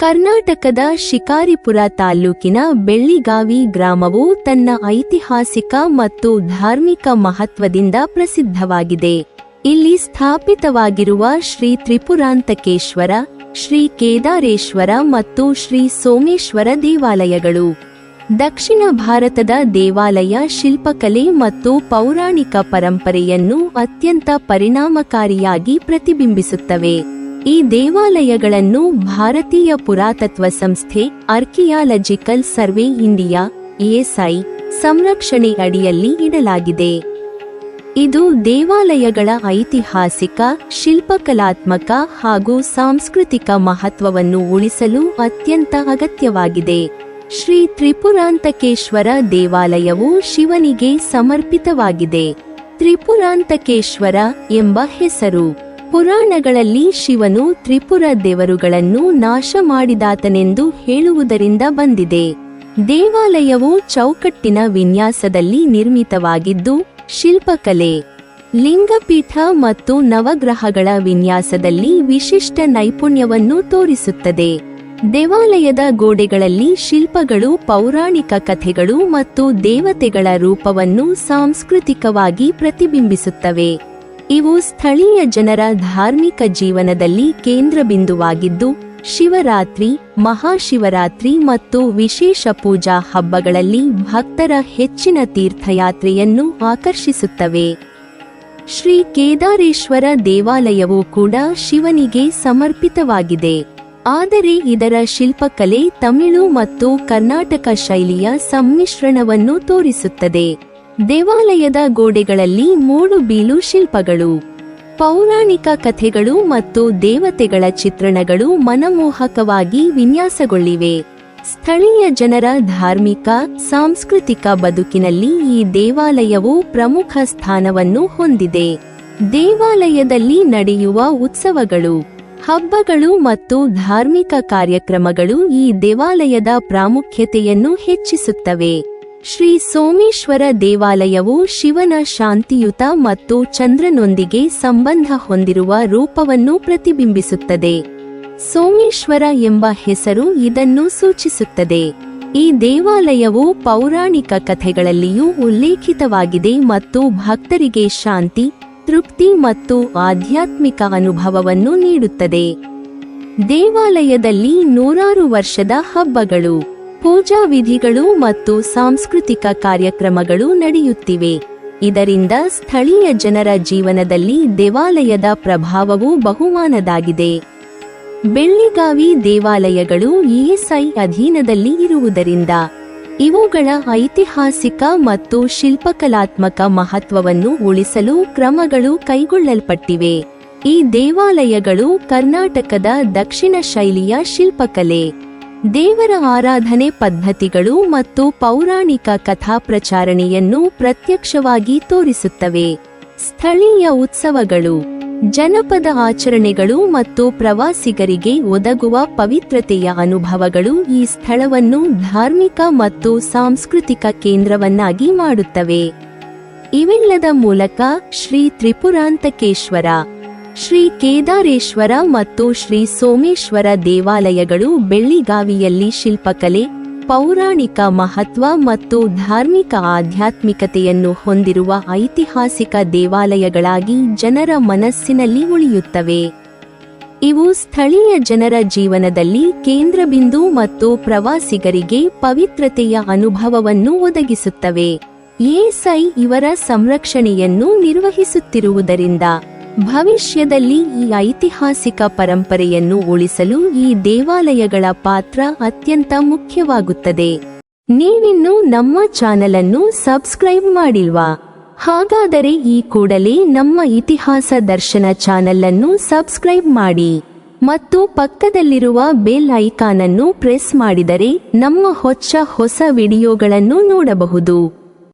ಕರ್ನಾಟಕದ ಶಿಕಾರಿಪುರ ತಾಲ್ಲೂಕಿನ ಬೆಳ್ಳಿಗಾವಿ ಗ್ರಾಮವು ತನ್ನ ಐತಿಹಾಸಿಕ ಮತ್ತು ಧಾರ್ಮಿಕ ಮಹತ್ವದಿಂದ ಪ್ರಸಿದ್ಧವಾಗಿದೆ. ಇಲ್ಲಿ ಸ್ಥಾಪಿತವಾಗಿರುವ ಶ್ರೀ ತ್ರಿಪುರಾಂತಕೇಶ್ವರ, ಶ್ರೀ ಕೇದಾರೇಶ್ವರ ಮತ್ತು ಶ್ರೀ ಸೋಮೇಶ್ವರ ದೇವಾಲಯಗಳು ದಕ್ಷಿಣ ಭಾರತದ ದೇವಾಲಯ ಶಿಲ್ಪಕಲೆ ಮತ್ತು ಪೌರಾಣಿಕ ಪರಂಪರೆಯನ್ನು ಅತ್ಯಂತ ಪರಿಣಾಮಕಾರಿಯಾಗಿ ಪ್ರತಿಬಿಂಬಿಸುತ್ತವೆ. ಈ ದೇವಾಲಯಗಳನ್ನು ಭಾರತೀಯ ಪುರಾತತ್ವ ಸಂಸ್ಥೆ ಆರ್ಕಿಯಾಲಜಿಕಲ್ ಸರ್ವೆ ಇಂಡಿಯಾ (ASI) ಸಂರಕ್ಷಣೆ ಅಡಿಯಲ್ಲಿ ಇಡಲಾಗಿದೆ. ಇದು ದೇವಾಲಯಗಳ ಐತಿಹಾಸಿಕ, ಶಿಲ್ಪಕಲಾತ್ಮಕ ಹಾಗೂ ಸಾಂಸ್ಕೃತಿಕ ಮಹತ್ವವನ್ನು ಉಳಿಸಲು ಅತ್ಯಂತ ಅಗತ್ಯವಾಗಿದೆ. ಶ್ರೀ ತ್ರಿಪುರಾಂತಕೇಶ್ವರ ದೇವಾಲಯವು ಶಿವನಿಗೆ ಸಮರ್ಪಿತವಾಗಿದೆ. ತ್ರಿಪುರಾಂತಕೇಶ್ವರ ಎಂಬ ಹೆಸರು ಪುರಾಣಗಳಲ್ಲಿ ಶಿವನು ತ್ರಿಪುರ ದೇವರುಗಳನ್ನು ನಾಶ ಮಾಡಿದಾತನೆಂದು ಹೇಳುವುದರಿಂದ ಬಂದಿದೆ. ದೇವಾಲಯವು ಚೌಕಟ್ಟಿನ ವಿನ್ಯಾಸದಲ್ಲಿ ನಿರ್ಮಿತವಾಗಿದ್ದು, ಶಿಲ್ಪಕಲೆ, ಲಿಂಗಪೀಠ ಮತ್ತು ನವಗ್ರಹಗಳ ವಿನ್ಯಾಸದಲ್ಲಿ ವಿಶಿಷ್ಟ ನೈಪುಣ್ಯವನ್ನು ತೋರಿಸುತ್ತದೆ. ದೇವಾಲಯದ ಗೋಡೆಗಳಲ್ಲಿ ಶಿಲ್ಪಗಳು ಪೌರಾಣಿಕ ಕಥೆಗಳು ಮತ್ತು ದೇವತೆಗಳ ರೂಪವನ್ನು ಸಾಂಸ್ಕೃತಿಕವಾಗಿ ಪ್ರತಿಬಿಂಬಿಸುತ್ತವೆ. ಇವು ಸ್ಥಳೀಯ ಜನರ ಧಾರ್ಮಿಕ ಜೀವನದಲ್ಲಿ ಕೇಂದ್ರಬಿಂದುವಾಗಿದ್ದು, ಶಿವರಾತ್ರಿ, ಮಹಾಶಿವರಾತ್ರಿ ಮತ್ತು ವಿಶೇಷ ಪೂಜಾ ಹಬ್ಬಗಳಲ್ಲಿ ಭಕ್ತರ ಹೆಚ್ಚಿನ ತೀರ್ಥಯಾತ್ರೆಯನ್ನು ಆಕರ್ಷಿಸುತ್ತವೆ. ಶ್ರೀ ಕೇದಾರೇಶ್ವರ ದೇವಾಲಯವೂ ಕೂಡ ಶಿವನಿಗೆ ಸಮರ್ಪಿತವಾಗಿದೆ. ಆದರೆ ಇದರ ಶಿಲ್ಪಕಲೆ ತಮಿಳು ಮತ್ತು ಕರ್ನಾಟಕ ಶೈಲಿಯ ಸಮ್ಮಿಶ್ರಣವನ್ನು ತೋರಿಸುತ್ತದೆ. ದೇವಾಲಯದ ಗೋಡೆಗಳಲ್ಲಿ ಮೂಡುಬೀಳು ಶಿಲ್ಪಗಳು, ಪೌರಾಣಿಕ ಕಥೆಗಳು ಮತ್ತು ದೇವತೆಗಳ ಚಿತ್ರಣಗಳು ಮನಮೋಹಕವಾಗಿ ವಿನ್ಯಾಸಗೊಳ್ಳಿವೆ. ಸ್ಥಳೀಯ ಜನರ ಧಾರ್ಮಿಕ, ಸಾಂಸ್ಕೃತಿಕ ಬದುಕಿನಲ್ಲಿ ಈ ದೇವಾಲಯವು ಪ್ರಮುಖ ಸ್ಥಾನವನ್ನು ಹೊಂದಿದೆ. ದೇವಾಲಯದಲ್ಲಿ ನಡೆಯುವ ಉತ್ಸವಗಳು, ಹಬ್ಬಗಳು ಮತ್ತು ಧಾರ್ಮಿಕ ಕಾರ್ಯಕ್ರಮಗಳು ಈ ದೇವಾಲಯದ ಪ್ರಾಮುಖ್ಯತೆಯನ್ನು ಹೆಚ್ಚಿಸುತ್ತವೆ. ಶ್ರೀ ಸೋಮೇಶ್ವರ ದೇವಾಲಯವು ಶಿವನ ಶಾಂತಿಯುತ ಮತ್ತು ಚಂದ್ರನೊಂದಿಗೆ ಸಂಬಂಧ ಹೊಂದಿರುವ ರೂಪವನ್ನು ಪ್ರತಿಬಿಂಬಿಸುತ್ತದೆ. ಸೋಮೇಶ್ವರ ಎಂಬ ಹೆಸರು ಇದನ್ನು ಸೂಚಿಸುತ್ತದೆ. ಈ ದೇವಾಲಯವು ಪೌರಾಣಿಕ ಕಥೆಗಳಲ್ಲಿಯೂ ಉಲ್ಲೇಖಿತವಾಗಿದೆ ಮತ್ತು ಭಕ್ತರಿಗೆ ಶಾಂತಿ, ತೃಪ್ತಿ ಮತ್ತು ಆಧ್ಯಾತ್ಮಿಕ ಅನುಭವವನ್ನು ನೀಡುತ್ತದೆ. ದೇವಾಲಯದಲ್ಲಿ ನೂರಾರು ವರ್ಷದ ಹಬ್ಬಗಳು, ಪೂಜಾ ವಿಧಿಗಳು ಮತ್ತು ಸಾಂಸ್ಕೃತಿಕ ಕಾರ್ಯಕ್ರಮಗಳು ನಡೆಯುತ್ತಿವೆ. ಇದರಿಂದ ಸ್ಥಳೀಯ ಜನರ ಜೀವನದಲ್ಲಿ ದೇವಾಲಯದ ಪ್ರಭಾವವು ಬಹುಮಾನದಾಗಿದೆ. ಬೆಳ್ಳಿಗಾವಿ ದೇವಾಲಯಗಳು ASI ಅಧೀನದಲ್ಲಿ ಇರುವುದರಿಂದ ಇವುಗಳ ಐತಿಹಾಸಿಕ ಮತ್ತು ಶಿಲ್ಪಕಲಾತ್ಮಕ ಮಹತ್ವವನ್ನು ಉಳಿಸಲು ಕ್ರಮಗಳು ಕೈಗೊಳ್ಳಲ್ಪಟ್ಟಿವೆ. ಈ ದೇವಾಲಯಗಳು ಕರ್ನಾಟಕದ ದಕ್ಷಿಣ ಶೈಲಿಯ ಶಿಲ್ಪಕಲೆ, ದೇವರ ಆರಾಧನೆ ಪದ್ಧತಿಗಳು ಮತ್ತು ಪೌರಾಣಿಕ ಕಥಾ ಪ್ರಚಾರಣೆಯನ್ನು ಪ್ರತ್ಯಕ್ಷವಾಗಿ ತೋರಿಸುತ್ತವೆ. ಸ್ಥಳೀಯ ಉತ್ಸವಗಳು, ಜನಪದ ಆಚರಣೆಗಳು ಮತ್ತು ಪ್ರವಾಸಿಗರಿಗೆ ಒದಗುವ ಪವಿತ್ರತೆಯ ಅನುಭವಗಳು ಈ ಸ್ಥಳವನ್ನು ಧಾರ್ಮಿಕ ಮತ್ತು ಸಾಂಸ್ಕೃತಿಕ ಕೇಂದ್ರವನ್ನಾಗಿ ಮಾಡುತ್ತವೆ. ಇವೆಲ್ಲದ ಮೂಲಕ ಶ್ರೀ ತ್ರಿಪುರಾಂತಕೇಶ್ವರ, ಶ್ರೀ ಕೇದಾರೇಶ್ವರ ಮತ್ತು ಶ್ರೀ ಸೋಮೇಶ್ವರ ದೇವಾಲಯಗಳು ಬೆಳ್ಳಿಗಾವಿಯಲ್ಲಿ ಶಿಲ್ಪಕಲೆ, ಪೌರಾಣಿಕ ಮಹತ್ವ ಮತ್ತು ಧಾರ್ಮಿಕ ಆಧ್ಯಾತ್ಮಿಕತೆಯನ್ನು ಹೊಂದಿರುವ ಐತಿಹಾಸಿಕ ದೇವಾಲಯಗಳಾಗಿ ಜನರ ಮನಸ್ಸಿನಲ್ಲಿ ಉಳಿಯುತ್ತವೆ. ಇವು ಸ್ಥಳೀಯ ಜನರ ಜೀವನದಲ್ಲಿ ಕೇಂದ್ರಬಿಂದು ಮತ್ತು ಪ್ರವಾಸಿಗರಿಗೆ ಪವಿತ್ರತೆಯ ಅನುಭವವನ್ನು ಒದಗಿಸುತ್ತವೆ. ASI ಇವರ ಸಂರಕ್ಷಣೆಯನ್ನು ನಿರ್ವಹಿಸುತ್ತಿರುವುದರಿಂದ ಭವಿಷ್ಯದಲ್ಲಿ ಈ ಐತಿಹಾಸಿಕ ಪರಂಪರೆಯನ್ನು ಉಳಿಸಲು ಈ ದೇವಾಲಯಗಳ ಪಾತ್ರ ಅತ್ಯಂತ ಮುಖ್ಯವಾಗುತ್ತದೆ. ನೀವಿನ್ನೂ ನಮ್ಮ ಚಾನೆಲ್ ಅನ್ನು ಸಬ್ಸ್ಕ್ರೈಬ್ ಮಾಡಿಲ್ವಾ? ಹಾಗಾದರೆ ಈ ಕೂಡಲೇ ನಮ್ಮ ಇತಿಹಾಸ ದರ್ಶನ ಚಾನೆಲ್ ಅನ್ನು ಸಬ್ಸ್ಕ್ರೈಬ್ ಮಾಡಿ ಮತ್ತು ಪಕ್ಕದಲ್ಲಿರುವ ಬೆಲ್ ಐಕಾನ್ ಅನ್ನು ಪ್ರೆಸ್ ಮಾಡಿದರೆ ನಮ್ಮ ಹೊಸ ವಿಡಿಯೋಗಳನ್ನು ನೋಡಬಹುದು.